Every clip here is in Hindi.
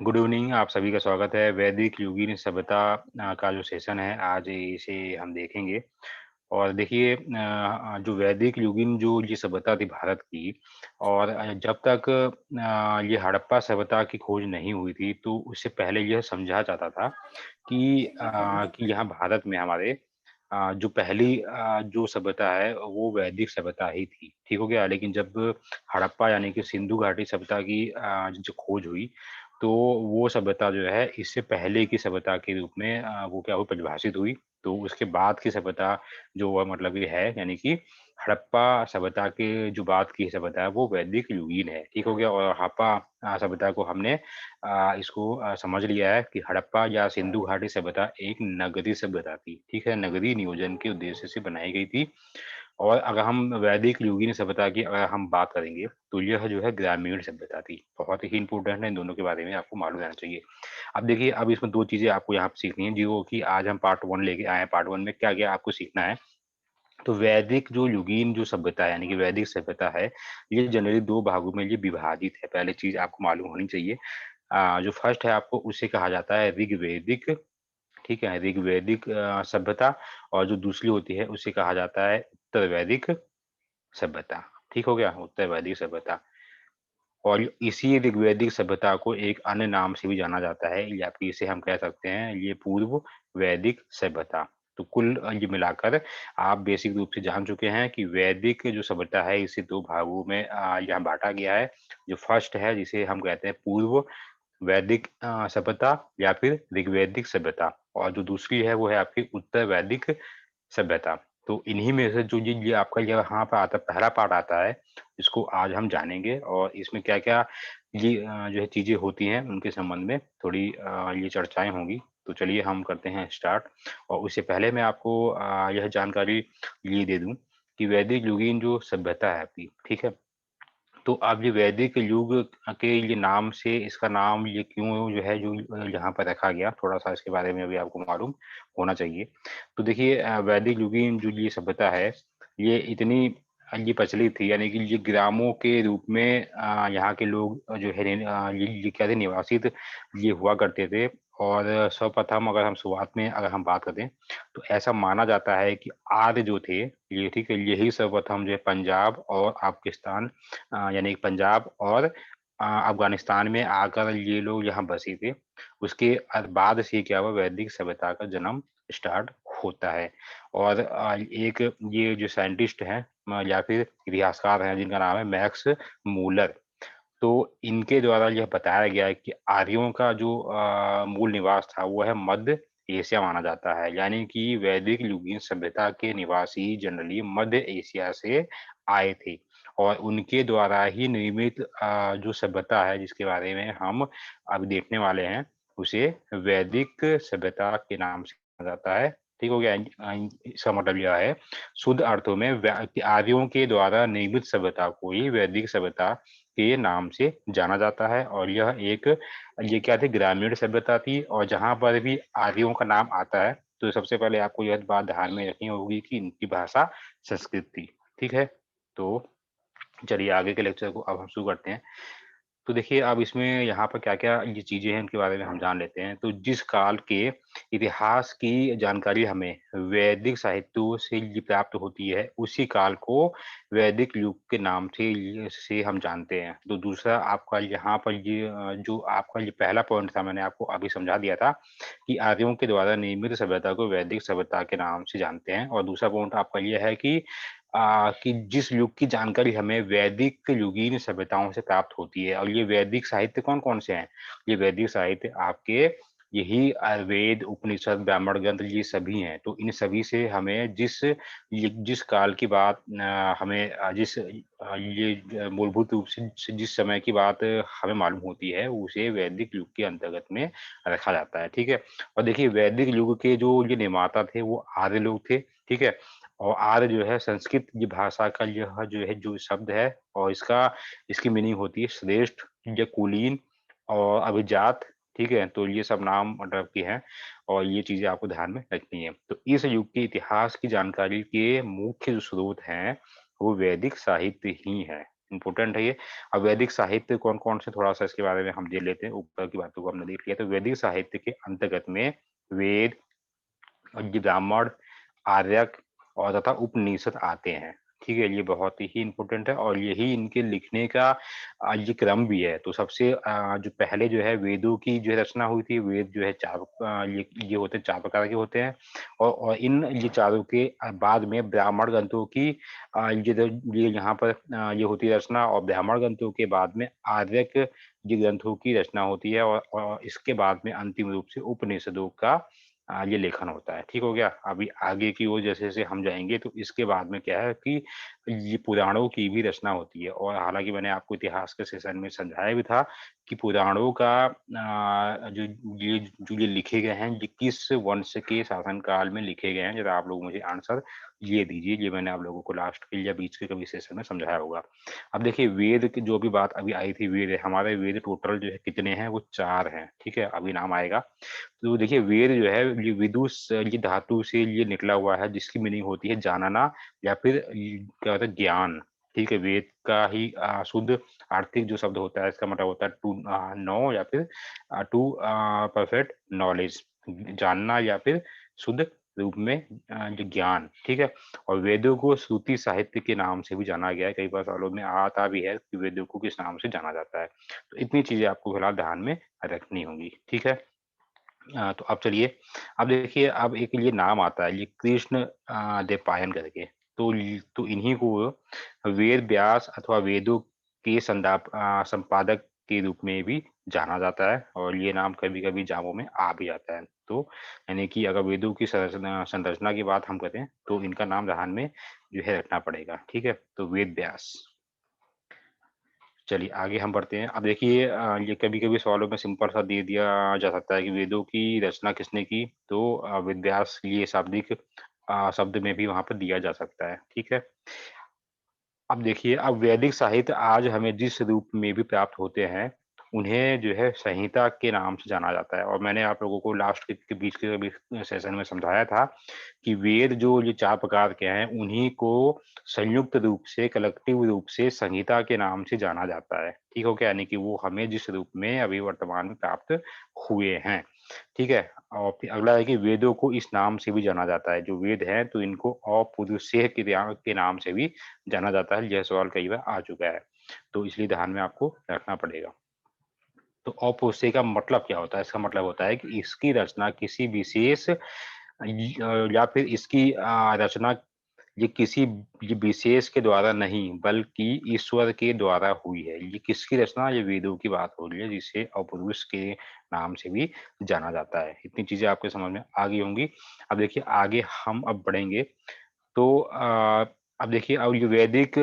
गुड इवनिंग, आप सभी का स्वागत है। वैदिक युगीन सभ्यता का जो सेशन है, आज इसे हम देखेंगे। और देखिए जो वैदिक युगीन जो ये सभ्यता थी भारत की, और जब तक ये हड़प्पा सभ्यता की खोज नहीं हुई थी, तो उससे पहले यह समझा जाता था कि यहाँ भारत में हमारे जो पहली जो सभ्यता है, वो वैदिक सभ्यता ही थी। ठीक हो गया? लेकिन जब हड़प्पा यानी कि सिंधु घाटी सभ्यता की जो खोज हुई, तो वो सभ्यता जो है इससे पहले की सभ्यता के रूप में वो क्या हुई, परिभाषित हुई। तो उसके बाद की सभ्यता जो मतलब ये है, यानी कि हड़प्पा सभ्यता के जो बाद की सभ्यता है, वो वैदिक युगीन है। ठीक हो गया? और हड़प्पा सभ्यता को हमने इसको समझ लिया है कि हड़प्पा या सिंधु घाटी सभ्यता एक नगदी सभ्यता थी। ठीक है? नगदी नियोजन के उद्देश्य से बनाई गई थी। और अगर हम वैदिक युगीन सभ्यता की अगर हम बात करेंगे, तो यह जो है ग्रामीण सभ्यता थी। बहुत ही इम्पोर्टेंट है, इन दोनों के बारे में आपको मालूम रहना चाहिए। अब देखिए, अब इसमें 2 चीज़ें आपको यहाँ पे सीखनी है, जो कि आज हम पार्ट 1 लेके आए हैं। पार्ट 1 में क्या-क्या आपको सीखना है। तो वैदिक जो युगीन जो सभ्यता है, यानी कि वैदिक सभ्यता है, ये जनरली 2 भागों में ये विभाजित है। पहली चीज़ आपको मालूम होनी चाहिए। जो फर्स्ट है, आपको उसे कहा जाता है ऋग्वैदिक। ठीक है? ऋग्वैदिक सभ्यता। और जो दूसरी होती है, उसे कहा जाता है उत्तर वैदिक सभ्यता। ठीक हो गया? उत्तर वैदिक सभ्यता। और इसी ऋग्वैदिक सभ्यता को एक अन्य नाम से भी जाना जाता है, या फिर इसे हम कह सकते हैं, ये पूर्व वैदिक सभ्यता। तो कुल ये मिलाकर आप बेसिक रूप से जान चुके हैं कि वैदिक जो सभ्यता है, इसे 2 भागों में यहाँ बाँटा गया है। जो फर्स्ट है, जिसे हम कहते हैं पूर्व वैदिक सभ्यता या फिर ऋग्वैदिक सभ्यता, और जो दूसरी है, वो है आपकी उत्तर वैदिक सभ्यता। तो इन्हीं में से जो ये आपका यहाँ पे आता है, पहला पार्ट आता है, इसको आज हम जानेंगे। और इसमें क्या-क्या ये जो है चीज़ें होती हैं, उनके संबंध में थोड़ी ये चर्चाएँ होंगी। तो चलिए हम करते हैं स्टार्ट। और उससे पहले मैं आपको यह जानकारी ये दे दूँ कि वैदिक युगीन जो सभ्यता है आपकी, ठीक है? तो अब ये वैदिक युग के ये नाम से, इसका नाम ये क्यों जो है जो यहाँ पर रखा गया, थोड़ा-सा इसके बारे में भी आपको मालूम होना चाहिए। तो देखिए वैदिक युगीन जो ये सभ्यता है, ये इतनी ये प्रचलित थी, यानी कि ये ग्रामों के रूप में यहाँ के लोग जो है ये क्या थे, निवासित ये हुआ करते थे। और सर्वप्रथम अगर हम शुरुआत में अगर हम बात करें, तो ऐसा माना जाता है कि आर्य जो थे, ये ठीक है, यही सर्वप्रथम जो है पंजाब और पाकिस्तान यानी कि पंजाब और अफ़गानिस्तान में आकर ये लोग यहाँ बसे थे। उसके बाद से क्या हुआ, वैदिक सभ्यता का जन्म स्टार्ट होता है। और एक ये जो साइंटिस्ट हैं या फिर इतिहासकार हैं, जिनका नाम है मैक्स मूलर। तो इनके द्वारा यह बताया गया है कि आर्यों का जो मूल निवास था, वो है मध्य एशिया माना जाता है। यानी कि वैदिक युगीन सभ्यता के निवासी जनरली मध्य एशिया से आए थे। और उनके द्वारा ही निर्मित जो सभ्यता है, जिसके बारे में हम अब देखने वाले हैं, उसे वैदिक सभ्यता के नाम से जाना जाता है। ठीक हो गया? इसका मतलब यह है, शुद्ध अर्थों में आर्यों के द्वारा निर्मित सभ्यता को ही वैदिक सभ्यता के नाम से जाना जाता है। और यह एक ये क्या थी, ग्रामीण सभ्यता थी। और जहाँ पर भी आर्यों का नाम आता है, तो सबसे पहले आपको यह बात ध्यान में रखनी होगी कि इनकी भाषा संस्कृत थी। ठीक है? तो चलिए आगे के लेक्चर को अब हम शुरू करते हैं। तो देखिए, अब इसमें यहाँ पर क्या-क्या ये चीज़ें हैं, इनके बारे में हम जान लेते हैं। तो जिस काल के इतिहास की जानकारी हमें वैदिक साहित्यों से ये प्राप्त होती है, उसी काल को वैदिक युग के नाम से हम जानते हैं। तो दूसरा आपका यहाँ पर ये जो आपका ये पहला पॉइंट था, मैंने आपको अभी समझा दिया था कि आर्यों के द्वारा निर्मित सभ्यता को वैदिक सभ्यता के नाम से जानते हैं। और दूसरा पॉइंट आपका ये है कि जिस युग की जानकारी हमें वैदिक युगीन सभ्यताओं से प्राप्त होती है। और ये वैदिक साहित्य कौन-कौन से हैं? ये वैदिक साहित्य आपके यही वेद, उपनिषद, ब्राह्मण ग्रंथ, ये सभी हैं। तो इन सभी से हमें जिस काल की बात हमें ये मूलभूत रूप से जिस समय की बात हमें मालूम होती है, उसे वैदिक युग के अंतर्गत में रखा जाता है। ठीक है? और देखिए, वैदिक युग के जो ये निर्माता थे, वो आर्य लोग थे। ठीक है? और आर्य जो है, संस्कृत ये भाषा का यह जो है जो शब्द है, और इसकी मीनिंग होती है श्रेष्ठ या कुलीन और अभिजात। ठीक है? तो ये सब नाम मतलब के हैं, और ये चीज़ें आपको ध्यान में रखनी है। तो इस युग के इतिहास की जानकारी के मुख्य जो स्रोत हैं, वो वैदिक साहित्य ही है। इम्पोर्टेंट है ये। अब वैदिक साहित्य कौन-कौन से, थोड़ा-सा इसके बारे में हम देख लेते हैं। ऊपर की बातों को हमने देख लिया, तो वैदिक साहित्य के अंतर्गत में वेद और ये ब्राह्मण, आर्यक और तथा उपनिषद आते हैं। ठीक है, ये बहुत ही इम्पोर्टेंट है और यही इनके लिखने का ये क्रम भी है। तो सबसे जो पहले जो है वेदों की जो है रचना हुई थी, वेद जो है ये होते हैं 4 प्रकार के होते हैं और इन ये चारों के बाद में ब्राह्मण ग्रंथों की ये यहाँ पर ये होती है रचना, और ब्राह्मण ग्रंथों के बाद में आर्यक ये ग्रंथों की रचना होती है और इसके बाद में अंतिम रूप से उपनिषदों का ये लेखन होता है। ठीक हो गया? अभी आगे की ओर जैसे-जैसे हम जाएँगे तो इसके बाद में क्या है कि ये पुराणों की भी रचना होती है, और हालाँकि मैंने आपको इतिहास के सेशन में समझाया भी था कि पुराणों का जो ये लिखे गए हैं, ये किस वंश के शासनकाल में लिखे गए हैं, ज़रा आप लोग मुझे आंसर ये दीजिए। ये मैंने आप लोगों को लास्ट के या बीच के कभी सेशन में समझाया होगा। अब देखिए वेद की जो भी बात अभी आई थी, वेद हमारे वेद टोटल जो है कितने हैं, वो 4 हैं। ठीक है? अभी नाम आएगा। तो देखिए वेद जो है ये विदुष ये धातु से ये निकला हुआ है, जिसकी मीनिंग होती है जानना या फिर क्या होता है ज्ञान। ठीक है? वेद का ही शुद्ध आर्थिक जो शब्द होता है, इसका मतलब होता है टू नो या फिर टू परफेक्ट नॉलेज, जानना या फिर शुद्ध रूप में जो ज्ञान। ठीक है? और वेदों को श्रुति साहित्य के नाम से भी जाना गया है। कई बार सवालों में आता भी है कि वेदों को किस नाम से जाना जाता है। तो इतनी चीजें आपको फिलहाल ध्यान में रखनी होंगी। ठीक है? तो अब चलिए, अब देखिए अब एक ये नाम आता है, ये कृष्ण द्वैपायन करके। तो इन्हीं को वेद व्यास अथवा वेदों के संपादक के रूप में भी जाना जाता है, और ये नाम कभी-कभी एग्ज़ामों में आ भी जाता है। तो यानी कि अगर वेदों की संरचना संरचना की बात हम करें, तो इनका नाम ध्यान में जो है रखना पड़ेगा। ठीक है? तो वेद व्यास। चलिए आगे हम बढ़ते हैं। अब देखिए ये कभी-कभी सवालों में सिंपल सा दे दिया जा सकता है कि वेदों की रचना किसने की? तो वेद व्यास, ये शाब्दिक शब्द में भी वहाँ पर दिया जा सकता है। ठीक है? अब देखिए, अब वैदिक साहित्य आज हमें जिस रूप में भी प्राप्त होते हैं, उन्हें जो है संहिता के नाम से जाना जाता है, और मैंने आप लोगों को लास्ट के बीच के भी सेशन में समझाया था कि वेद जो ये 4 प्रकार के हैं, उन्हीं को संयुक्त रूप से, कलेक्टिव रूप से संहिता के नाम से जाना जाता है। ठीक हो गया? यानी कि वो हमें जिस रूप में अभी वर्तमान में प्राप्त हुए हैं। ठीक है? और फिर अगला है कि वेदों को इस नाम से भी जाना जाता है। जो वेद हैं, तो इनको अपौरुषेय के नाम से भी जाना जाता है। यह सवाल कई बार आ चुका है, तो इसलिए ध्यान में आपको रखना पड़ेगा। तो अपौरुषेय का मतलब क्या होता है? इसका मतलब होता है कि इसकी रचना किसी विशेष या फिर इसकी रचना ये किसी ये विशेष के द्वारा नहीं, बल्कि ईश्वर के द्वारा हुई है। ये किसकी रचना? ये वेदों की बात हो रही है, जिसे अपौरुष के नाम से भी जाना जाता है। इतनी चीज़ें आपके समझ में आ गई होंगी। अब देखिए आगे हम अब बढ़ेंगे। तो अब देखिए अब ये वैदिक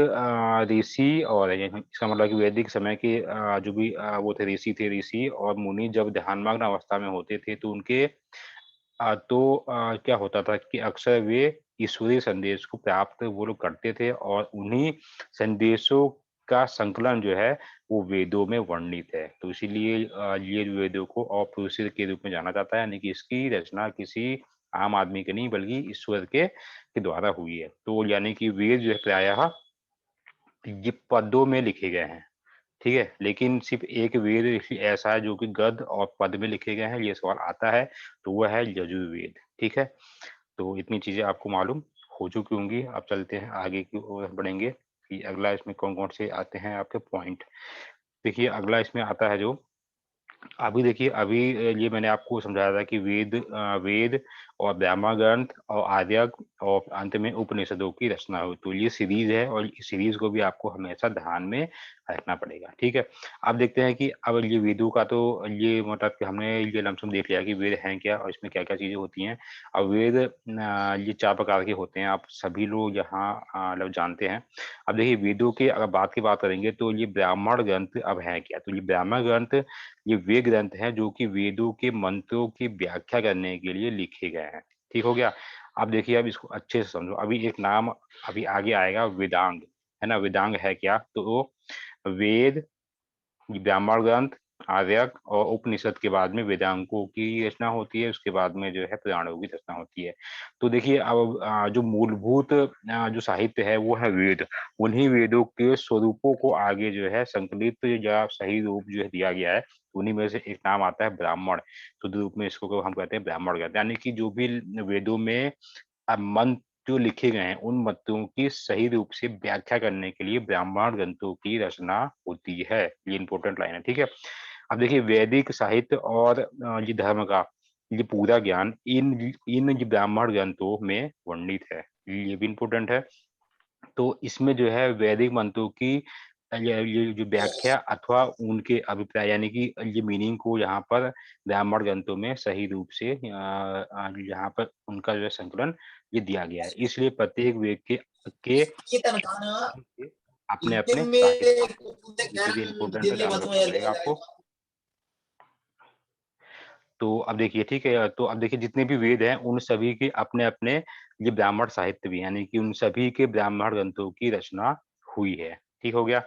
ऋषि और ये इसका मतलब कि वैदिक समय के जो भी वो थे ऋषि और मुनि जब ध्यानमग्न अवस्था में होते थे, तो उनके तो क्या होता था कि अक्सर वे ईश्वरीय संदेश को प्राप्त वो लोग करते थे, और उन्हीं संदेशों का संकलन जो है वो वेदों में वर्णित है। तो इसीलिए ये वेदों को अपौरुषेय के रूप में जाना जाता है, यानी कि इसकी रचना किसी आम आदमी की नहीं, बल्कि ईश्वर के द्वारा हुई है। तो यानी कि वेद जो है प्रायः ये पदों में लिखे गए हैं। ठीक है? लेकिन सिर्फ़ एक वेद ऐसा है जो कि गद्य और पद में लिखे गए हैं, ये सवाल आता है, तो वो है यजुर्वेद। ठीक है? तो इतनी चीज़ें आपको मालूम हो चुकी होंगी। अब चलते हैं आगे की ओर बढ़ेंगे कि अगला इसमें कौन-कौन से आते हैं आपके पॉइंट। देखिए अगला इसमें आता है जो अभी देखिए अभी ये मैंने आपको समझाया था कि वेद और ब्रह्मा ग्रंथ और आर्यक और अंत में उपनिषदों की रचना हुई। तो ये सीरीज़ है, और इस सीरीज़ को भी आपको हमेशा ध्यान में रखना पड़ेगा, ठीक है? अब देखते हैं कि अब ये वेदों का तो ये मतलब कि हमने ये लमसम देख लिया कि वेद हैं क्या और इसमें क्या-क्या चीज़ें होती हैं। अब वेद ये 4 प्रकार के होते हैं, आप सभी लोग यहाँ मतलब जानते हैं। अब देखिए वेदों के अगर बात करेंगे तो ये ब्राह्मण ग्रंथ अब हैं क्या? तो ये ब्राह्मण ग्रंथ ये वे ग्रंथ हैं जो कि वेदों के मंत्रों की व्याख्या करने के लिए लिखे गए हैं। ठीक हो गया? अब देखिए अब इसको अच्छे से समझो। अभी एक नाम अभी आगे आएगा वेदांग, है ना? वेदांग है क्या? तो वेद, ब्राह्मण ग्रंथ आर्यक और उपनिषद के बाद में वेदांगों की रचना होती है, उसके बाद में जो है पुराणों की रचना होती है। तो देखिए अब जो मूलभूत जो साहित्य है वो है वेद। उन्हीं वेदों के स्वरूपों को आगे जो है संकलित या सही रूप जो है दिया गया है, उन्हीं में से एक नाम आता है ब्राह्मण। शुद्ध रूप में इसको हम कहते हैं ब्राह्मण कहते हैं, यानी कि जो भी वेदों में मंत्र जो लिखे गए हैं उन मंत्रों की सही रूप से व्याख्या करने के लिए ब्राह्मण ग्रंथों की रचना होती है। ये इंपॉर्टेंट लाइन है, ठीक है। अब देखिए वैदिक साहित्य और ये धर्म का ये पूरा ज्ञान इन इन जो ब्राह्मण ग्रंथों में वर्णित है, ये भी इम्पोर्टेंट है। तो इसमें जो है वैदिक मंत्रों की ये जो व्याख्या अथवा उनके अभिप्राय यानी कि ये मीनिंग को यहाँ पर ब्राह्मण ग्रंथों में सही रूप से यहाँ पर उनका जो है संकलन ये दिया गया है। इसलिए प्रत्येक वेद के अपने अपने साहित्य हैं। ये चीजें इंपॉर्टेंट है, ध्यान में रखना पड़ेगा आपको। तो अब देखिए ठीक है, तो अब देखिए जितने भी वेद हैं उन सभी के अपने-अपने ये ब्राह्मण साहित्य भी हैं, यानी कि उन सभी के ब्राह्मण ग्रंथों की रचना हुई है। ठीक हो गया?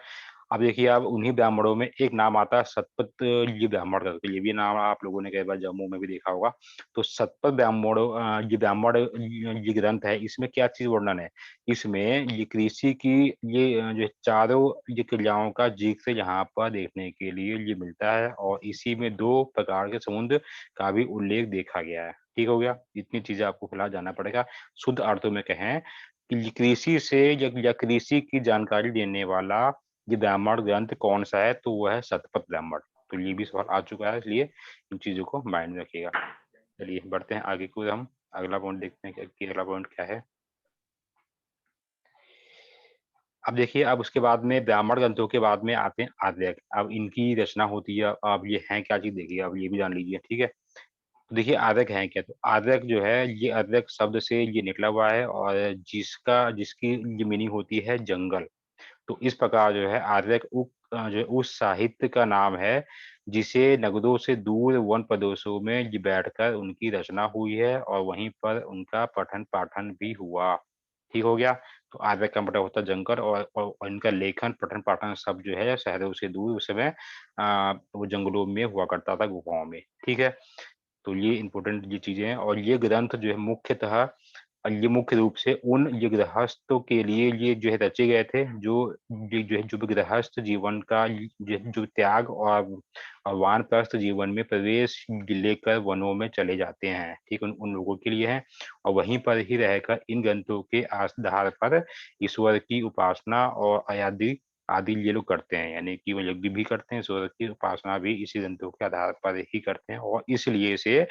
अब देखिए अब उन्हीं ब्राह्मणों में एक नाम आता है शतपथ ये ब्राह्मण करके, ये भी नाम आप लोगों ने कई बार जम्मू में भी देखा होगा। तो शतपथ ये ब्राह्मण ये ग्रंथ है, इसमें क्या चीज़ वर्णन है? इसमें ये कृषि की ये जो चारों ये क्रियाओं का जीक से यहाँ पर देखने के लिए ये मिलता है और इसी में 2 प्रकार के समुद्र का भी उल्लेख देखा गया है। ठीक हो गया? इतनी चीज़ें आपको फिलहाल जानना पड़ेगा। शुद्ध अर्थों में कहें कि कृषि से या कृषि की जानकारी देने वाला ये ब्राह्मण ग्रंथ कौन-सा है? तो वो है शतपथ ब्राह्मण। तो ये भी सवाल आ चुका है, इसलिए इन चीज़ों को माइंड में रखिएगा। चलिए बढ़ते हैं आगे को हम अगला पॉइंट देखते हैं कि अगला पॉइंट क्या है? अब देखिए अब उसके बाद में ब्राह्मण ग्रंथों के बाद में आते हैं आर्यक। अब इनकी रचना होती है, अब ये हैं क्या चीज़ देखिए, अब ये भी जान लीजिए, ठीक है? तो देखिए आर्यक हैं क्या? तो आर्यक जो है ये आर्यक शब्द से ये निकला हुआ है और जिसकी ये मीनिंग होती है जंगल। तो इस प्रकार जो है आर्यक जो है उस साहित्य का नाम है, जिसे नगरों से दूर वन प्रदेशों में ये बैठकर उनकी रचना हुई है और वहीं पर उनका पठन-पाठन भी हुआ। ठीक हो गया? तो आर्यक का मतलब होता है जंगल और इनका लेखन, पठन-पाठन सब जो है शहरों से दूर उस समय वो जंगलों में हुआ करता था, गुफाओं में। ठीक है? तो ये इम्पोर्टेंट ये चीज़ें हैं और ये ग्रंथ जो है मुख्यतः ये मुख्य रूप से उन ये गृहस्थों के लिए ये जो है रचे गए थे, ये जो है जो गृहस्थ जीवन का जो त्याग और वानप्रस्थ जीवन में प्रवेश लेकर वनों में चले जाते हैं, ठीक? उन उन लोगों के लिए है और वहीं पर ही रहकर इन ग्रंथों के आधार पर ईश्वर की उपासना और आदि आदि ये लोग करते हैं, यानी कि वो यज्ञ भी करते हैं, ईश्वर की उपासना भी इसी ग्रंथों के आधार पर ही करते हैं और इसलिए इसे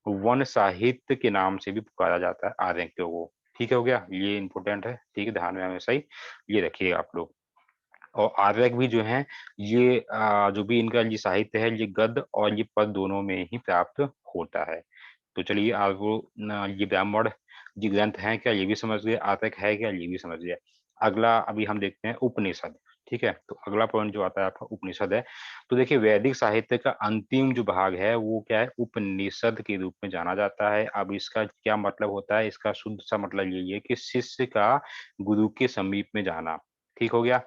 वन साहित्य के नाम से भी पुकारा जाता है आर्यों को। ठीक हो गया? ये इम्पोर्टेंट है, ठीक है? ध्यान में हमेशा ही ये रखिएगा आप लोग। और आर्यक भी जो हैं ये जो भी इनका ये साहित्य है ये गद्य और ये पद्य दोनों में ही प्राप्त होता है। तो चलिए आपको ये ब्राह्मण जी ग्रंथ हैं क्या ये भी समझ गए, आतक है क्या ये भी समझ गए। अगला अभी हम देखते हैं उपनिषद, ठीक है? तो अगला पॉइंट जो आता है आपका उपनिषद है। तो देखिए वैदिक साहित्य का अंतिम जो भाग है वो क्या है? उपनिषद के रूप में जाना जाता है। अब इसका क्या मतलब होता है? इसका शुद्ध सा मतलब यही है कि शिष्य का गुरु के समीप में जाना। ठीक हो गया?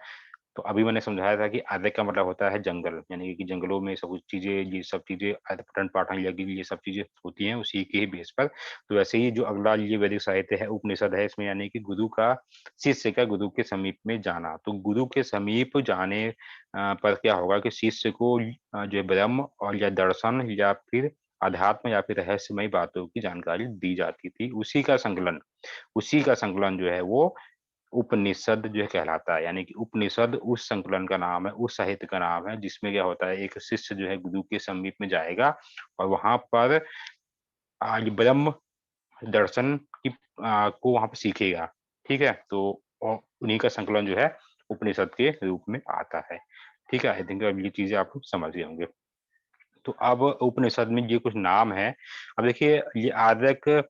तो अभी मैंने समझाया था कि आर्य का मतलब होता है जंगल, यानी कि जंगलों में सब कुछ चीज़ें ये सब चीज़ें पठन-पाठन यज्ञ ये सब चीज़ें होती हैं, उसी के ही बेस पर। तो वैसे ही जो अगला ये वैदिक साहित्य है, उपनिषद है, इसमें यानी कि गुरु का शिष्य का गुरु के समीप में जाना। तो गुरु के समीप जाने पर क्या होगा कि शिष्य को जो है ब्रह्म और या दर्शन या फिर अध्यात्म या फिर रहस्यमयी बातों की जानकारी दी जाती थी। उसी का संकलन जो है वो उपनिषद जो है कहलाता है, यानी कि उपनिषद उस संकलन का नाम है, उस साहित्य का नाम है जिसमें क्या होता है एक शिष्य जो है गुरु के समीप में जाएगा और वहाँ पर ये ब्रह्म दर्शन को वहाँ पे सीखेगा, ठीक है? तो उन्हीं का संकलन जो है उपनिषद के रूप में आता है, ठीक है? आई थिंक अब ये चीज़ें आप समझ गए होंगे। तो अब उपनिषद में ये कुछ नाम हैं, अब देखिए ये आर्यक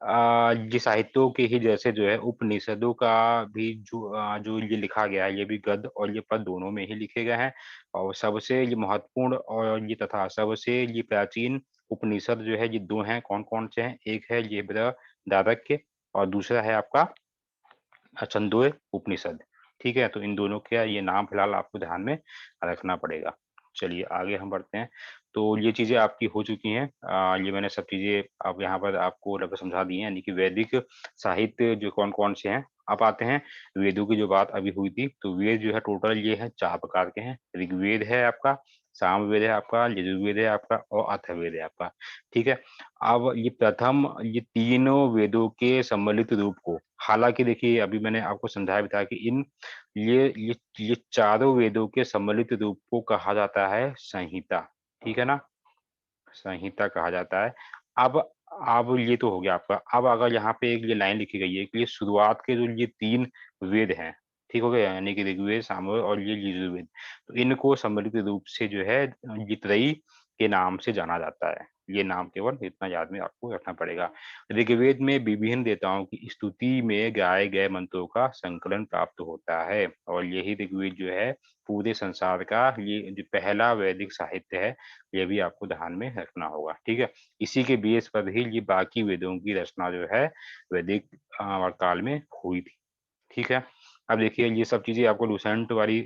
ये साहित्यों के ही जैसे जो है उपनिषदों का भी जो ये लिखा गया है, ये भी गद्य और ये पद्य दोनों में ही लिखे गए हैं और सबसे ये महत्वपूर्ण और ये तथा सबसे ये प्राचीन उपनिषद जो है ये 2 हैं, कौन-कौन से हैं? एक है ये बृहदारण्यक और दूसरा है आपका छंदोग्य उपनिषद, ठीक है? तो इन दोनों का ये नाम फिलहाल आपको ध्यान में रखना पड़ेगा। चलिए आगे हम बढ़ते हैं। तो ये चीज़ें आपकी हो चुकी हैं। ये मैंने सब चीज़ें अब यहाँ पर आपको लगभग समझा दी हैं, यानी कि वैदिक साहित्य जो कौन-कौन से हैं। अब आते हैं वेदों की जो बात अभी हुई थी, तो वेद जो है टोटल ये है 4 प्रकार के हैं। ऋग्वेद है आपका, सामवेद है आपका, यजुर्वेद है आपका और अथर्ववेद है आपका, ठीक है? अब ये प्रथम ये तीनों वेदों के सम्मिलित रूप को, हालाँकि देखिए अभी मैंने आपको समझाया भी था कि ये चारों वेदों के सम्मिलित रूप को कहा जाता है संहिता, ठीक है ना? संहिता कहा जाता है। अब ये तो हो गया आपका। अब अगर यहाँ पे एक ये लाइन लिखी गई है कि ये शुरुआत के जो ये 3 वेद हैं, ठीक हो गया? यानी कि ऋग्वेद, सामवेद और ये यजुर्वेद। तो इनको सम्मिलित रूप से जो है जितरई के नाम से जाना जाता है। ये नाम केवल इतना याद में आपको रखना पड़ेगा। ऋग्वेद में विभिन्न देवताओं की स्तुति में गाए गए मंत्रों का संकलन प्राप्त होता है और यही ऋग्वेद जो है पूरे संसार का ये जो पहला वैदिक साहित्य है, ये भी आपको ध्यान में रखना होगा, ठीक है? इसी के बेस पर ही ये बाकी वेदों की रचना जो है वैदिक काल में हुई थी, ठीक है? अब देखिए ये सब चीज़ें आपको लूसेंट वाली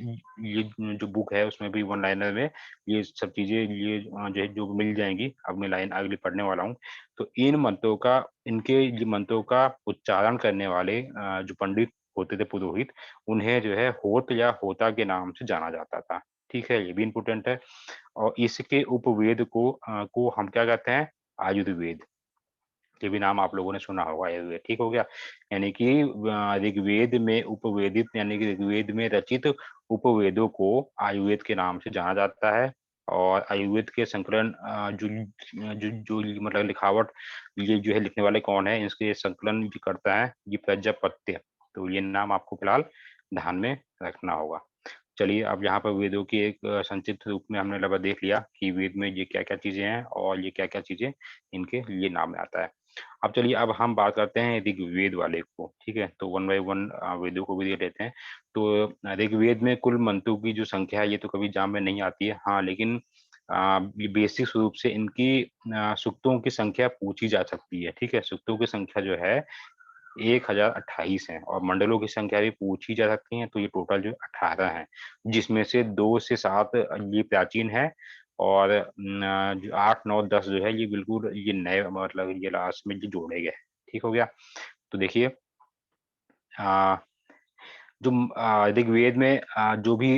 ये जो बुक है उसमें भी वन लाइनर में ये सब चीज़ें ये जो मिल जाएँगी। अब मैं लाइन अगली पढ़ने वाला हूँ। तो इन मंत्रों का इनके ये मंत्रों का उच्चारण करने वाले जो पंडित होते थे पुरोहित, उन्हें जो है होत या होता के नाम से जाना जाता था, ठीक है? ये भी इम्पोर्टेंट है। और इसके उपवेद को हम क्या कहते हैं? आयुर्वेद। ये भी नाम आप लोगों ने सुना होगा आयुर्वेद, ठीक हो गया? यानी कि ऋग्वेद में उपवेदित यानी कि ऋग्वेद में रचित उपवेदों को आयुर्वेद के नाम से जाना जाता है और आयुर्वेद के संकलन जो मतलब लिखावट ये जो है लिखने वाले कौन है? इसके संकलन जो करता है, ये प्रजापत्य। तो ये नाम आपको फिलहाल ध्यान में रखना होगा। चलिए, अब यहाँ पर वेदों की एक संक्षिप्त रूप में हमने लगभग देख लिया कि वेद में ये क्या-क्या चीज़ें हैं और ये क्या-क्या चीज़ें इनके लिए नाम में आता है। अब चलिए अब हम बात करते हैं ऋग्वेद वाले को, ठीक है? तो वन बाय वन वेदों को भी देख लेते हैं। तो ऋग्वेद में कुल मंत्रों की जो संख्या है ये तो कभी एग्ज़ाम में नहीं आती है। हाँ, लेकिन ये बेसिक रूप से इनकी सूक्तों की संख्या पूछी जा सकती है, ठीक है? सूक्तों की संख्या जो है 1028 हैं और मंडलों की संख्या भी पूछी जा सकती है, तो ये टोटल जो 18 हैं, जिसमें से 2 से 7 ये प्राचीन है और जो 8, 9, 10 जो है ये बिल्कुल ये नए मतलब ये लास्ट में जो जोड़े गए हैं, ठीक हो गया? तो देखिए अ, ऋग्वेद में जो भी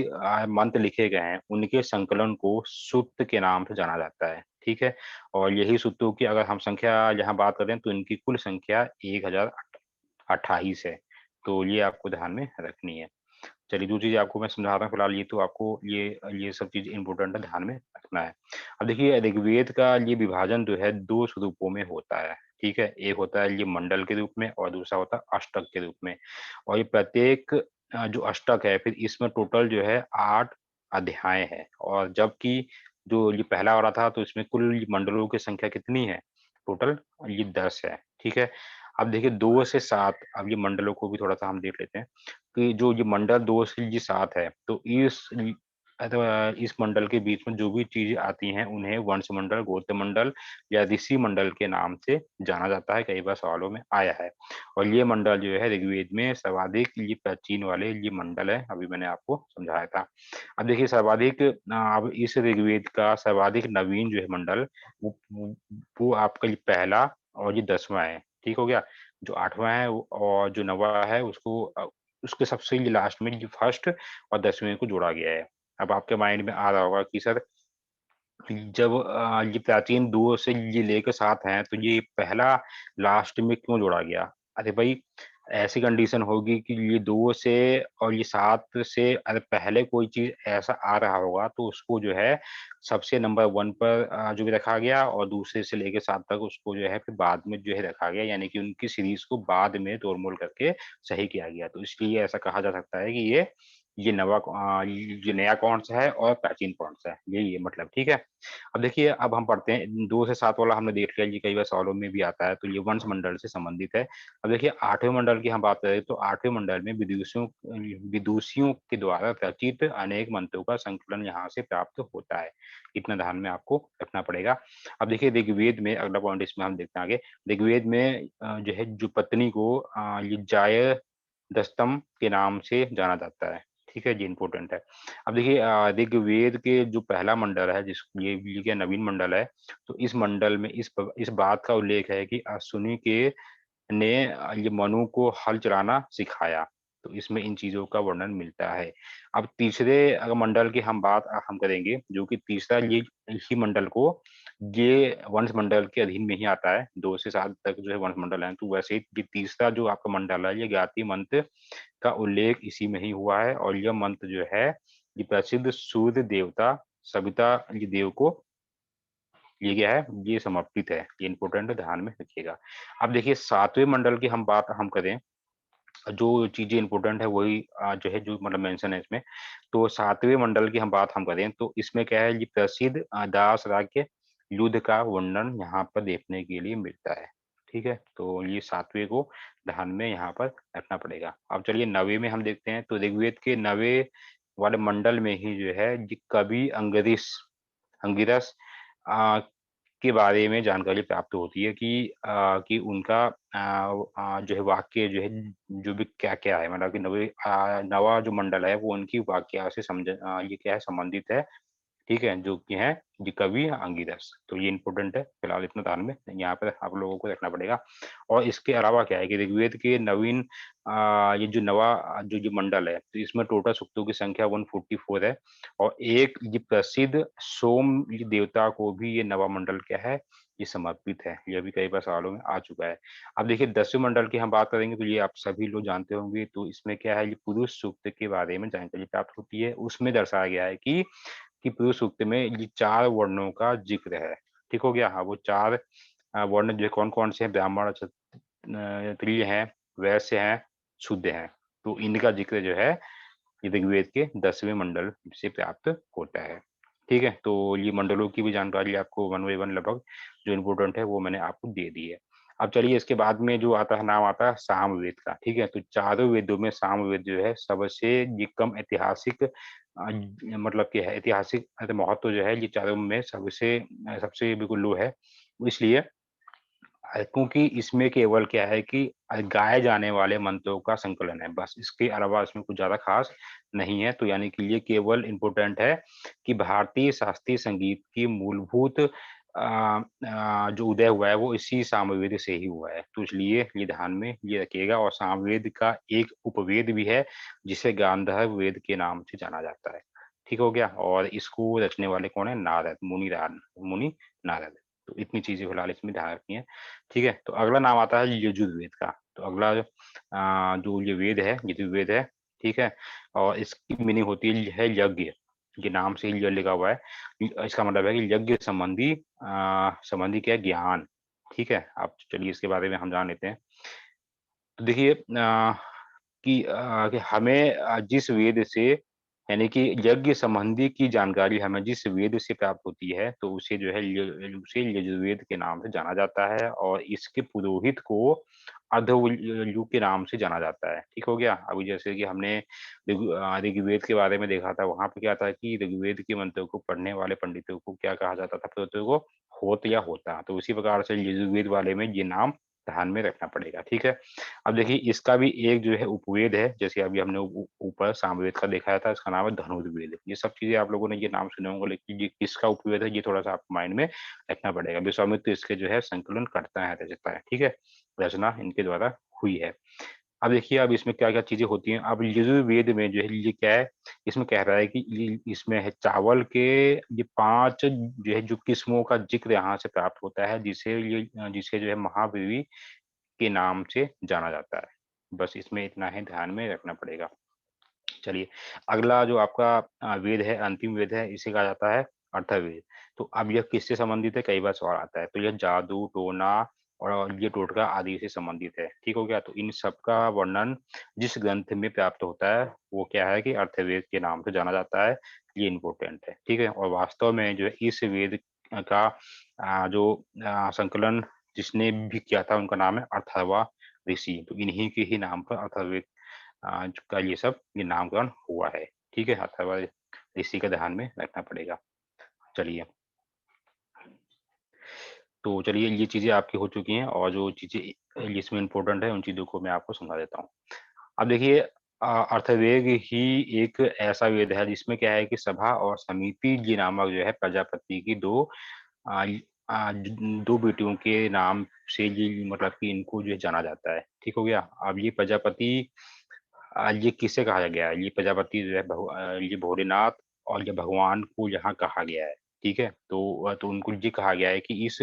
मंत्र लिखे गए हैं, उनके संकलन को सूक्त के नाम से जाना जाता है, ठीक है? और यही सूक्तों की अगर हम संख्या यहाँ बात करें तो इनकी कुल संख्या 1028 है, तो ये आपको ध्यान में रखनी है। चलिए जो चीज़ आपको मैं समझा रहा हूँ फिलहाल ये तो आपको ये सब चीज़ इम्पोर्टेंट है, ध्यान में रखना है। अब देखिए ऋग्वेद का ये विभाजन जो है 2 स्वरूपों में होता है, ठीक है? एक होता है ये मंडल के रूप में और दूसरा होता है अष्टक के रूप में। और ये प्रत्येक जो अष्टक है फिर इसमें टोटल जो है 8 अध्याय हैं और जबकि जो ये पहला वाला था तो इसमें कुल मंडलों की संख्या कितनी है? टोटल ये 10 है, ठीक है? अब देखिए 2 से 7 अब ये मंडलों को भी थोड़ा-सा हम देख लेते हैं। कि जो ये मंडल 2 से ये 7 है, तो इस मंडल के बीच में जो भी चीज़ें आती हैं, उन्हें वंश मंडल, गोत्र मंडल या ऋषि मंडल के नाम से जाना जाता है, कई बार सवालों में आया है। और ये मंडल जो है ऋग्वेद में सर्वाधिक ये प्राचीन वाले ये मंडल है, अभी मैंने आपको समझाया था। अब देखिए सर्वाधिक अब इस ऋग्वेद का सर्वाधिक नवीन जो है मंडल, वो आपका ये पहला और ये 10वाँ है, ठीक हो गया? जो 8वाँ है और जो 9वाँ है उसके सबसे ये लास्ट में ये फर्स्ट और 10वें को जोड़ा गया है। अब आपके माइंड में आ रहा होगा कि सर जब ये प्राचीन 2 से ये लेके 7 हैं, तो ये पहला लास्ट में क्यों जोड़ा गया? अरे भई, ऐसी कंडीशन होगी कि ये 2 से और ये 7 से अगर पहले कोई चीज़ ऐसा आ रहा होगा, तो उसको जो है सबसे नंबर 1 पर जो भी रखा गया और दूसरे से लेके 7 तक उसको जो है फिर बाद में जो है रखा गया, यानी कि उनकी सीरीज़ को बाद में तोड़-मोड़ करके सही किया गया। तो इसलिए ऐसा कहा जा सकता है कि ये नया कौन-सा है और प्राचीन कौन-सा है, यही है मतलब, ठीक है? अब देखिए, अब हम पढ़ते हैं 2 से 7 वाला हमने देख लिया, ये कई बार सवालों में भी आता है, तो ये वंश मंडल से संबंधित है। अब देखिए 8वें मंडल की हम बात करें तो 8वें मंडल में विदुषियों के द्वारा रचित अनेक मंत्रों का संकलन यहाँ से प्राप्त होता है। इतना ध्यान में आपको रखना पड़ेगा। अब देखिए ऋग्वेद में अगला पॉइंट इसमें हम देखते हैं आगे, ऋग्वेद में जो है जो पत्नी को ये जायदस्तम के नाम से जाना जाता है, ठीक है, ये इम्पोर्टेंट है। अब देखिए ऋग्वेद के जो पहला मंडल है जिस ये क्या नवीन मंडल है, तो इस मंडल में इस बात का उल्लेख है कि अश्विनी के ने ये मनु को हल चलाना सिखाया, तो इसमें इन चीज़ों का वर्णन मिलता है। अब तीसरे अगर मंडल की हम करेंगे, जो कि तीसरा ये इसी मंडल को ये वंश मंडल के अधीन में ही आता है, 2 से 7 तक जो है वंश मंडल है, तो वैसे ही ये तीसरा जो आपका मंडल है, ये ज्ञाति मंत्र का उल्लेख इसी में ही हुआ है और यह मंत्र जो है, ये प्रसिद्ध सूर्य देवता सविता ये देव को ये क्या है, ये समर्पित है। ये इम्पोर्टेंट है, ध्यान में रखिएगा। अब देखिए 7वें मंडल की हम करें, जो चीज़ें इम्पोर्टेंट है वही जो है जो मतलब मेंशन है इसमें। तो 7वें मंडल की हम करें तो इसमें क्या है, ये प्रसिद्ध दास राज्य युद्ध का वर्णन यहाँ पर देखने के लिए मिलता है। ठीक है? तो ये 7वें को ध्यान में यहाँ पर रखना पड़ेगा। अब चलिए 9वें में हम देखते हैं, तो ऋग्वेद के 9वें वाले मंडल में ही जो है ये कवि अंगिरस अ, के बारे में जानकारी प्राप्त होती है कि उनका जो है वाक्य जो है जो भी क्या-क्या है, मतलब कि 9वां जो मंडल है वो उनकी वाक्या से ये क्या है संबंधित है, ठीक है? जो कि हैं ये कवि अंगिरस। तो ये इम्पोर्टेंट है, फिलहाल इतना ध्यान में यहाँ पर आप लोगों को रखना पड़ेगा। और इसके अलावा क्या है कि ऋग्वेद के नवीन ये जो जो जो मंडल है, तो इसमें टोटल सूक्तों की संख्या 144 है और एक ये प्रसिद्ध सोम ये देवता को भी ये नवा मंडल क्या है, ये समर्पित है। यह भी कई बार सवालों में आ चुका है। अब देखिए 10वें मंडल की हम बात करेंगे तो ये आप सभी लोग जानते होंगे, तो इसमें क्या है, ये पुरुष सूक्त के बारे में जानकारी प्राप्त होती है। उसमें दर्शाया गया है कि पुरुष सूक्त में ये 4 वर्णों का ज़िक्र है। ठीक हो गया? हाँ, वो 4 वर्ण जो है कौन-कौन से हैं, ब्राह्मण, क्षत्रिय हैं, वैश्य हैं, शूद्र हैं। तो इनका ज़िक्र जो है ये ऋग्वेद के 10वें मंडल से प्राप्त होता है। ठीक है? तो ये मंडलों की भी जानकारी आपको वन बाय वन लगभग जो इम्पोर्टेंट है वो मैंने आपको दे दी है। अब चलिए इसके बाद में जो आता है नाम आता है सामवेद का, ठीक है? तो चारों वेदों में सामवेद जो है सबसे ये कम ऐतिहासिक मतलब कि है ऐतिहासिक महत्व जो है ये चारों में सबसे बिल्कुल लो है। इसलिए क्योंकि इसमें केवल क्या है कि गाए जाने वाले मंत्रों का संकलन है, बस इसके अलावा इसमें कुछ ज़्यादा ख़ास नहीं है। तो यानी कि ये केवल इम्पोर्टेंट है कि भारतीय शास्त्रीय संगीत की मूलभूत जो उदय हुआ है, वो इसी सामवेद से ही हुआ है। तो इसलिए ये ध्यान में ये रखिएगा और सामवेद का एक उपवेद भी है, जिसे गांधार वेद के नाम से जाना जाता है। ठीक हो गया? और इसको रचने वाले कौन है? मुनि नारद। तो इतनी चीज़ें फिलहाल इसमें ध्यान रखनी है। ठीक है? तो अगला नाम आता है यजुर्वेद का। तो अगला जो ये वेद है, यजुर्वेद है, ठीक है? और इसकी मीनिंग होती है यज्ञ, ये नाम से ही य लिखा हुआ है। इसका मतलब है कि यज्ञ संबंधी क्या है? ज्ञान, ठीक है? अब चलिए इसके बारे में हम जान लेते हैं। तो देखिए कि हमें जिस वेद से यानी कि यज्ञ संबंधी की जानकारी हमें जिस वेद से प्राप्त होती है, तो उसे जो है उसे यजुर्वेद के नाम से जाना जाता है और इसके पुरोहित को युग के नाम से जाना जाता है। ठीक हो गया? अभी जैसे कि हमने ऋग्वेद के बारे में देखा था, वहाँ पे क्या था कि ऋग्वेद के मंत्रों को पढ़ने वाले पंडितों को क्या कहा जाता था? पुरोहितों को होत या होता। तो उसी प्रकार से यजुर्वेद वाले में ये नाम ध्यान में रखना पड़ेगा। ठीक है? अब देखिए इसका भी एक जो है उपवेद है, जैसे अभी हमने ऊपर सामवेद का दिखाया था, इसका नाम है धनुर्वेद। ये सब चीज़ें आप लोगों ने ये नाम सुने होंगे, लेकिन ये किसका उपवेद है, ये थोड़ा-सा आपको माइंड में रखना पड़ेगा। विश्वामित्र इसके जो है संकलन करता है, रचता है, ठीक है? रचना इनके द्वारा हुई है। अब देखिए अब इसमें क्या-क्या चीज़ें होती हैं। अब यजुर्वेद में जो है ये क्या है, इसमें कह रहा है कि ये इसमें है चावल के ये 5 जो है जो किस्मों का ज़िक्र यहाँ से प्राप्त होता है, जिसे जो है महावीरी के नाम से जाना जाता है। बस इसमें इतना ही ध्यान में रखना पड़ेगा। चलिए, अगला जो आपका वेद है, अंतिम वेद है, इसे कहा जाता है अथर्ववेद। तो अब यह किससे संबंधित है? कई बार सवाल आता है। तो यह जादू, टोना और ये टोटका आदि से संबंधित है। ठीक हो गया? तो इन सब का वर्णन जिस ग्रंथ में प्राप्त होता है, वो क्या है कि अथर्ववेद के नाम से जाना जाता है। ये इम्पोर्टेंट है। ठीक है? और वास्तव में जो है इस वेद का जो संकलन जिसने भी किया था, उनका नाम है अथर्वा ऋषि। तो इन्हीं के ही नाम पर अथर्ववेद का ये नामकरण हुआ है, ठीक है? अथवा ऋषि का ध्यान में रखना पड़ेगा। चलिए, तो चलिए ये चीज़ें आपकी हो चुकी हैं और जो चीज़ें जिसमें इम्पोर्टेंट है, उन चीज़ों को मैं आपको समझा देता हूँ। अब देखिए अर्थवेद ही एक ऐसा वेद है जिसमें क्या है कि सभा और समिति जी नामक जो है प्रजापति की दो अ, इ ज 2 बेटियों के नाम से ये मतलब कि इनको जो है जाना जाता है। ठीक हो गया? अब ये प्रजापति ये किसे कहा गया है? ये प्रजापति जो है ये भोलेनाथ और ये भगवान को यहाँ कहा गया है। ठीक है? तो उनको ये कहा गया है कि इस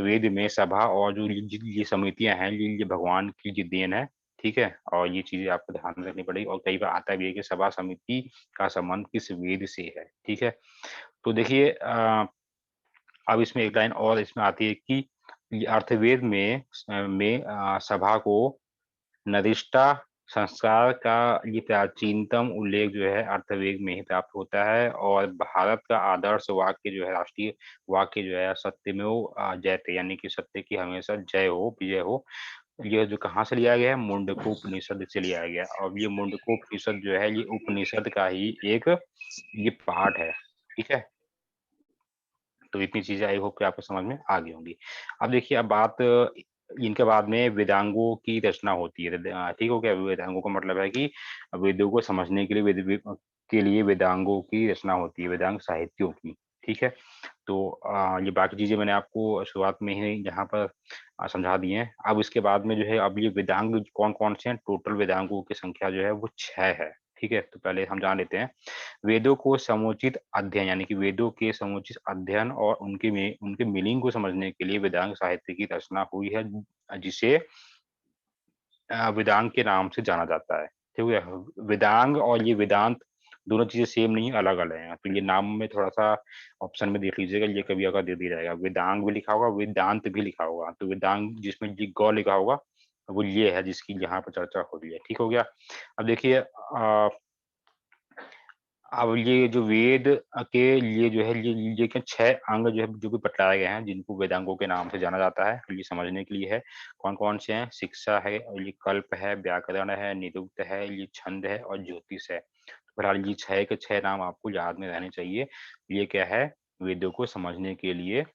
वेद में सभा और जो ये समितियाँ हैं, ये भगवान की जो देन है। ठीक है? और ये चीज़ें आपको ध्यान में रखनी पड़ेगी और कई बार आता भी है कि सभा समिति का संबंध किस वेद से है। ठीक है? तो देखिए अब इसमें एक लाइन और इसमें आती है कि ये अर्थवेद में सभा को नदिष्टा संस्कार का ये प्राचीनतम उल्लेख जो है अर्थवेद में ही प्राप्त होता है और भारत का आदर्श वाक्य जो है राष्ट्रीय वाक्य जो है सत्यमेव जयते यानी कि सत्य की हमेशा जय हो, विजय हो। ये जो कहाँ से लिया गया है? मुंडकोपनिषद से लिया गया है और ये मुंडकोपनिषद जो है ये उपनिषद का ही एक ये पार्ट है। ठीक है? तो इतनी चीज़ें आई होप कि आपको समझ में आ गई होंगी। अब देखिए अब बात इनके बाद में वेदांगों की रचना होती है। ठीक हो गया? वेदांगों का मतलब है कि वेदों को समझने के लिए के लिए वेदांगों की रचना होती है, वेदांग साहित्यों की। ठीक है? तो ये बाकी चीज़ें मैंने आपको शुरुआत में ही यहाँ पर समझा दी हैं। अब इसके बाद में जो है अब ये वेदांग कौन-कौन से हैं? टोटल वेदांगों की संख्या जो है वो 6 है। ठीक है? तो पहले हम जान लेते हैं। वेदों को समुचित अध्ययन यानी कि वेदों के समुचित अध्ययन और उनके मीनिंग को समझने के लिए वेदांग साहित्य की रचना हुई है, जिसे वेदांग के नाम से जाना जाता है। ठीक है? वेदांग और ये वेदांत दोनों चीज़ें सेम नहीं है, अलग-अलग हैं। तो ये नाम में थोड़ा-सा ऑप्शन में देख लीजिएगा, ये कभी अगर दे दिया जाएगा। वेदांग भी लिखा होगा, वेदांत भी लिखा होगा। तो वेदांग जिसमें ये ग लिखा होगा, वो ये है जिसकी यहाँ पर चर्चा हो रही है। ठीक हो गया? अब देखिए अब ये जो वेद के लिए जो है ये क्या 6 अंग जो है जो भी बतलाए गए हैं, जिनको वेदांगों के नाम से जाना जाता है, तो ये समझने के लिए है। कौन-कौन से हैं? शिक्षा है और ये कल्प है, व्याकरण है, निरुक्त है, ये छंद है और ज्योतिष है। बहरहाल ये 6 के 6 नाम आपको याद में रहने चाहिए। ये क्या है? वेदों को समझने के लिए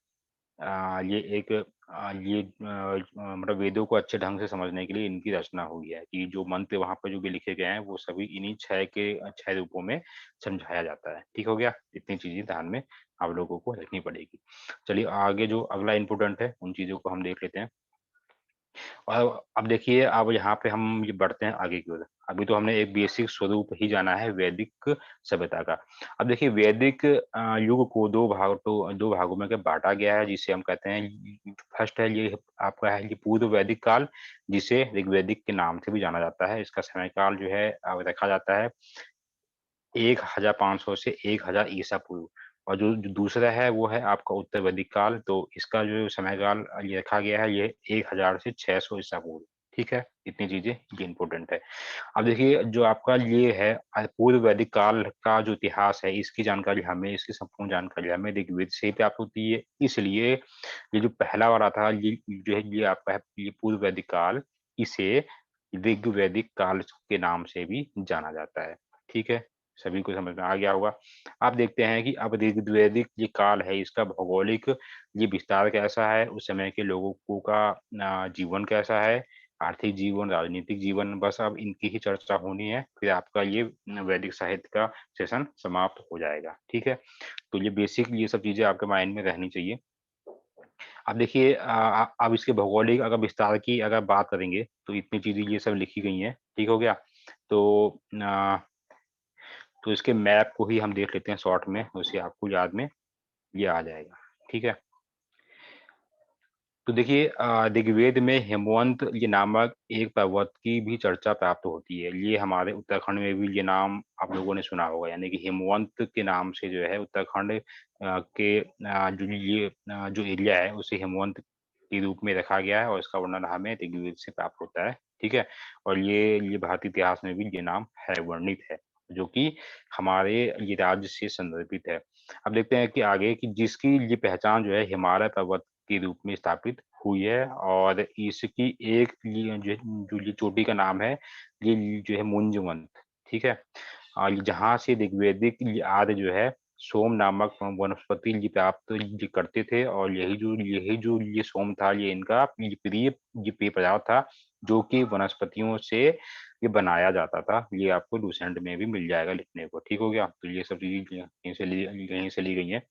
ये एक मतलब वेदों को अच्छे ढंग से समझने के लिए इनकी रचना हुई है कि जो मंत्र वहाँ पे जो भी लिखे गए हैं, वो सभी इन्हीं 6 के 6 रूपों में समझाया जाता है। ठीक हो गया? इतनी चीज़ें ध्यान में आप लोगों को रखनी पड़ेगी। चलिए आगे जो अगला इम्पोर्टेंट है, उन चीज़ों को हम देख लेते हैं। और अब देखिए, अब यहाँ पे हम ये बढ़ते हैं आगे की ओर। अभी तो हमने एक बेसिक स्वरूप ही जाना है वैदिक सभ्यता का। अब देखिए वैदिक युग को 2 भागों में बाँटा गया है जिसे हम कहते हैं फर्स्ट है ये आपका है ये पूर्व वैदिक काल, जिसे ऋग्वैदिक के नाम से भी जाना जाता है। इसका समयकाल जो है रखा जाता है 1500 से 1000 ईसा पूर्व और जो दूसरा है वो है आपका उत्तर वैदिक काल, तो इसका जो समयकाल ये रखा गया है ये 1000 से 600 ईसा पूर्व, ठीक है? इतनी चीज़ें ये इम्पोर्टेंट है। अब देखिए जो आपका ये है पूर्व वैदिक काल का जो इतिहास है इसकी जानकारी हमें इसकी संपूर्ण जानकारी हमें ऋग्वेद से ही प्राप्त होती है, इसलिए ये जो पहला वाला था ये जो है ये आपका है ये पूर्व वैदिक काल, इसे ऋग्वैदिक काल के नाम से भी जाना जाता है, ठीक है? सभी को समझ में आ गया होगा। आप देखते हैं कि अब ऋग्वैदिक ये काल है इसका भौगोलिक ये विस्तार कैसा है, उस समय के लोगों को का जीवन कैसा है, आर्थिक जीवन, राजनीतिक जीवन, बस अब इनकी ही चर्चा होनी है, फिर आपका ये वैदिक साहित्य का सेशन समाप्त हो जाएगा, ठीक है? तो ये बेसिक ये सब चीज़ें आपके माइंड में रहनी चाहिए। अब देखिए अब इसके भौगोलिक अगर विस्तार की अगर बात करेंगे, तो इतनी चीज़ें ये सब लिखी गई हैं, ठीक हो गया? तो तो इसके मैप को ही हम देख लेते हैं शॉर्ट में, उससे आपको याद में ये आ जाएगा, ठीक है? तो देखिए ऋग्वेद में हिमवंत ये नामक एक पर्वत की भी चर्चा प्राप्त होती है। ये हमारे उत्तराखंड में भी ये नाम आप लोगों ने सुना होगा, यानी कि हिमवंत के नाम से जो है उत्तराखंड जो एरिया है उसे हिमवंत के रूप में रखा गया है और इसका वर्णन हमें ऋग्वेद से प्राप्त होता है, ठीक है? और ये भारतीय इतिहास में भी ये नाम है वर्णित है, जो कि हमारे ये राज्य से संदर्भित है। अब देखते हैं कि आगे कि जिसकी ये पहचान जो है हिमालय पर्वत के रूप में स्थापित हुई है और इसकी एक जो ये चोटी का नाम है, ये जो है मुंजवंत, ठीक है? जहाँ से ऋग्वैदिक ये आर्य जो है सोम नामक वनस्पति ये प्राप्त ये करते थे और यही जो ये सोम था ये इनका ये प्रिय पदार्थ था, जो कि वनस्पतियों से ये बनाया जाता था। ये आपको लूसेंट में भी मिल जाएगा लिखने को, ठीक हो गया? तो ये सब चीज़ें यहीं से ली गई हैं।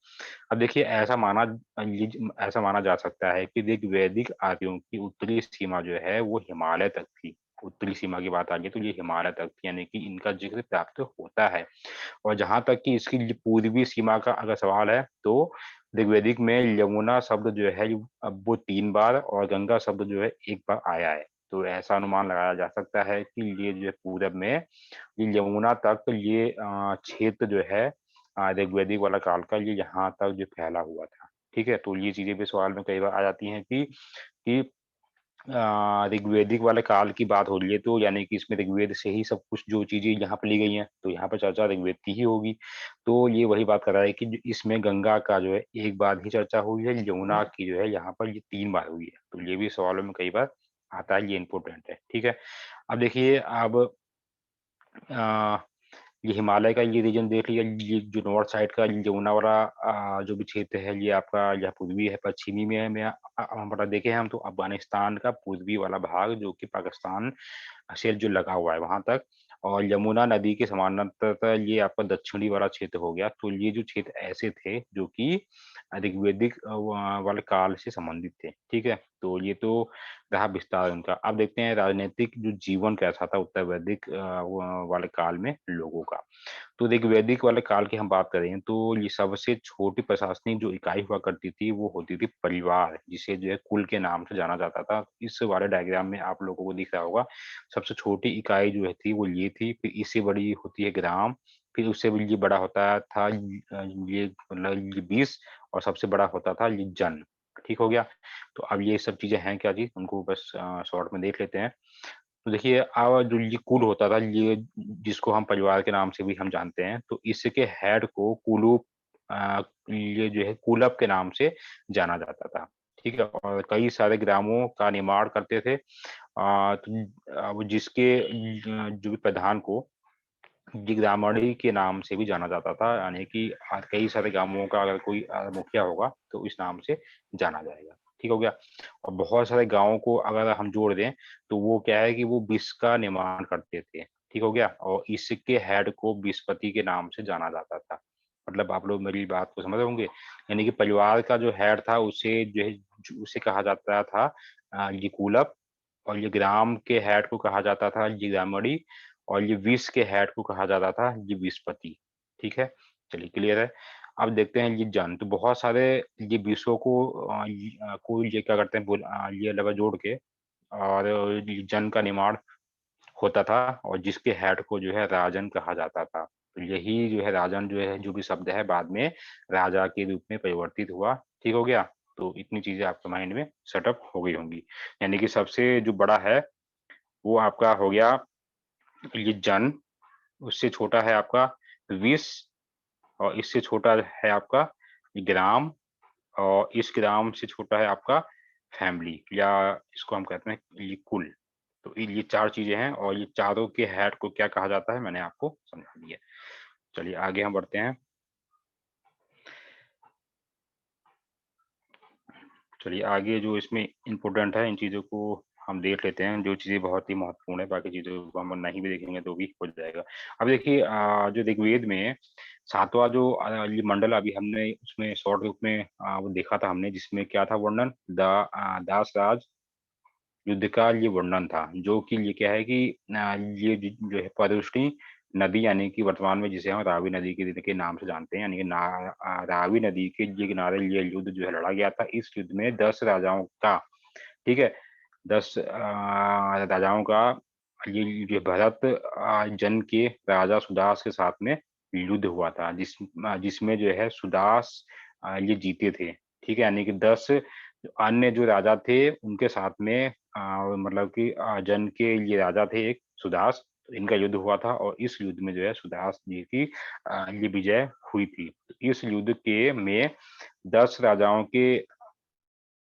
अब देखिए ऐसा माना जा सकता है कि देख वैदिक आर्यों की उत्तरी सीमा जो है वो हिमालय तक थी। उत्तरी सीमा की बात आ रही है तो ये हिमालय तक थी, यानी कि इनका ज़िक्र प्राप्त होता है। और जहाँ तक कि इसकी जो पूर्वी सीमा का अगर सवाल है तो ऋग्वेदिक में यमुना शब्द जो है अब वो 3 बार और गंगा शब्द जो है 1 बार आया है। तो ऐसा अनुमान लगाया जा सकता है कि ये जो है पूरब में ये यमुना तक ये क्षेत्र जो है ऋग्वेदिक वाला काल का ये यहाँ तक जो फैला हुआ था। ठीक है? तो ये चीज़ें भी सवाल में कई बार आ जाती हैं कि ऋग्वेदिक वाले काल की बात हो रही है तो यानी कि इसमें ऋग्वेद से ही सब कुछ जो चीज़ें यहाँ पे ली गई हैं, तो यहाँ पे चर्चा ऋग्वेद की ही होगी। तो ये वही बात कर रहा है कि इसमें गंगा का जो है 1 बार ही चर्चा हुई है, यमुना की जो है यहाँ पर ये 3 बार हुई है। तो ये भी सवालों में कई बार आता है, ये इम्पोर्टेंट है, ठीक है? अब देखिए अब अ, ये हिमालय का ये रीजन देख लिया, ये जो नॉर्थ साइड का यमुना वाला जो भी क्षेत्र है, ये आपका यह पूर्वी है, पश्चिमी में मतलब देखें हम तो अफ़गानिस्तान का पूर्वी वाला भाग जो कि पाकिस्तान से जो लगा हुआ है वहाँ तक और यमुना नदी के समानांतर ये आपका दक्षिणी वाला क्षेत्र हो गया। तो ये जो क्षेत्र ऐसे थे जो कि ऋग्वेदिक वाले काल से संबंधित थे, ठीक है? तो ये तो रहा विस्तार उनका। अब देखते हैं राजनीतिक जो जीवन कैसा था उत्तर वैदिक वाले काल में लोगों का। तो ऋग्वैदिक वाले काल की हम बात करें तो ये सबसे छोटी प्रशासनिक जो इकाई हुआ करती थी वो होती थी परिवार, जिसे जो है कुल के नाम से जाना जाता था। इस वाले डायग्राम में आप लोगों को दिख रहा होगा, सबसे छोटी इकाई जो है थी वो ये थी, फिर इससे बड़ी होती है ग्राम, फिर उससे भी ये बड़ा होता था ये मतलब ये 20 और सबसे बड़ा होता था ये जन। ठीक हो गया? तो अब ये सब चीज़ें हैं क्या जी? उनको बस शॉर्ट में देख लेते हैं। तो देखिए जो ये कुल होता था ये जिसको हम परिवार के नाम से भी हम जानते हैं, तो इसके हेड को ये जो है कुलप के नाम से जाना जाता था, ठीक है? और कई सारे ग्रामों का निर्माण करते थे तो अब जिसके जो भी प्रधान को गिदामड़ी के नाम से भी जाना जाता था, यानी कि कई सारे गाँवों का अगर कोई मुखिया होगा, तो इस नाम से जाना जाएगा, ठीक हो गया? और बहुत सारे गाँवों को अगर हम जोड़ दें, तो वो क्या है कि वो विष का निर्माण करते थे, ठीक हो गया? और इसके हेड को विष्पति के नाम से जाना जाता था। मतलब आप लोग मेरी बात को समझ रहे होंगे, यानी कि परिवार का जो हेड था, उसे जो है उसे कहा जाता था ये कूलप और ये ग्राम के हेड को कहा जाता था गिदामड़ी और ये विष के हेड को कहा जाता था ये विष्पति, ठीक है? चलिए क्लियर है। अब देखते हैं ये जन, तो बहुत सारे ये विषों को ये क्या करते हैं ये लगा जोड़ के और ये जन का निर्माण होता था और जिसके हेड को जो है राजन कहा जाता था। तो यही जो है राजन जो है जो भी शब्द है बाद में राजा के रूप में परिवर्तित हुआ, ठीक हो गया? तो इतनी चीज़ें आपके माइंड में सेटअप हो गई होंगी। यानी कि सबसे जो बड़ा है वो आपका हो गया ये जन, उससे छोटा है आपका 20 और इससे छोटा है आपका ग्राम और इस ग्राम से छोटा है आपका फैमिली या इसको हम कहते हैं ये कुल। तो ये 4 चीज़ें हैं और ये चारों के हेड को क्या कहा जाता है मैंने आपको समझा दिया। चलिए आगे हम बढ़ते हैं। चलिए आगे जो इसमें इम्पोर्टेंट है इन चीज़ों को हम देख लेते हैं, जो चीज़ें बहुत ही महत्वपूर्ण है, बाकी चीज़ों को हम नहीं भी देखेंगे तो भी हो जाएगा। अब देखिए जो ऋग्वेद में 7वाँ जो ये मंडल अभी हमने उसमें शॉर्ट रूप में वो देखा था हमने जिसमें क्या था वर्णन दासराज युद्ध का ये वर्णन था, जो कि ये क्या है कि ये जो है पर्युष्णी नदी यानी कि वर्तमान में जिसे हम रावी नदी के नाम से जानते हैं, यानी कि रावी नदी के ये किनारे ये युद्ध जो है लड़ा गया था। इस युद्ध में 10 राजाओं का, ठीक है? 10 राजाओं का ये भरत जन के राजा सुदास के साथ में युद्ध हुआ था, जिसमें जो है सुदास ये जीते थे, ठीक है? यानी कि 10 अन्य जो राजा थे उनके साथ में मतलब कि जन के ये राजा थे एक सुदास, तो इनका युद्ध हुआ था और इस युद्ध में जो है सुदास जी की ये विजय हुई थी। इस युद्ध के में 10 राजाओं के